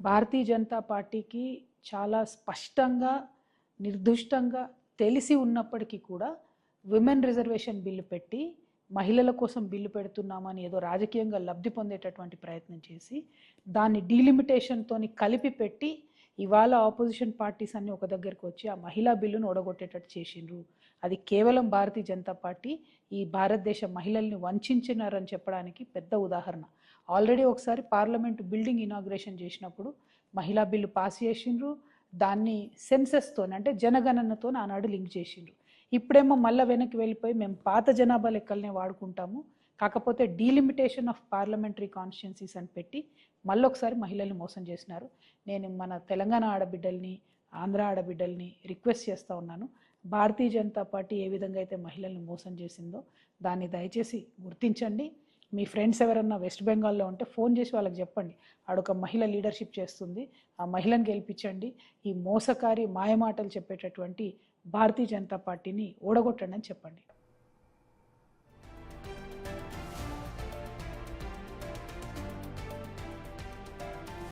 భారతీయ జనతా పార్టీకి చాలా స్పష్టంగా నిర్దుష్టంగా తెలిసి ఉన్నప్పటికీ కూడా విమెన్ రిజర్వేషన్ బిల్లు పెట్టి మహిళల కోసం బిల్లు పెడుతున్నామని ఏదో రాజకీయంగా లబ్ధి పొందేటటువంటి ప్రయత్నం చేసి దాన్ని డీలిమిటేషన్తోని కలిపి పెట్టి ఇవాళ ఆపోజిషన్ పార్టీస్ అన్ని ఒక దగ్గరికి వచ్చి ఆ మహిళా బిల్లును ఓడగొట్టేటట్టు చేసిండ్రు. అది కేవలం భారతీయ జనతా పార్టీ ఈ భారతదేశ మహిళల్ని వంచినారని చెప్పడానికి పెద్ద ఉదాహరణ. ఆల్రెడీ ఒకసారి పార్లమెంటు బిల్డింగ్ ఇనాగ్రేషన్ చేసినప్పుడు మహిళా బిల్లు పాస్ చేసిండ్రు. దాన్ని సెన్సెస్తో అంటే జనగణనతో ఆనాడు లింక్ చేసిండ్రు. ఇప్పుడేమో మళ్ళీ వెనక్కి వెళ్ళిపోయి మేము పాత జనాభా లెక్కలనే వాడుకుంటాము, కాకపోతే డీలిమిటేషన్ ఆఫ్ పార్లమెంటరీ కాన్స్టిట్యున్సీస్ అని పెట్టి మళ్ళొకసారి మహిళల్ని మోసం చేసినారు. నేను మన తెలంగాణ ఆడబిడ్డల్ని, ఆంధ్ర ఆడబిడ్డల్ని రిక్వెస్ట్ చేస్తూ ఉన్నాను, భారతీయ జనతా పార్టీ ఏ విధంగా అయితే మహిళల్ని మోసం చేసిందో దాన్ని దయచేసి గుర్తించండి. మీ ఫ్రెండ్స్ ఎవరన్నా వెస్ట్ బెంగాల్లో ఉంటే ఫోన్ చేసి వాళ్ళకి చెప్పండి, ఆడొక మహిళ లీడర్షిప్ చేస్తుంది, ఆ మహిళను గెలిపించండి, ఈ మోసకారి మాయమాటలు చెప్పేటటువంటి భారతీయ జనతా పార్టీని ఓడగొట్టండి అని చెప్పండి.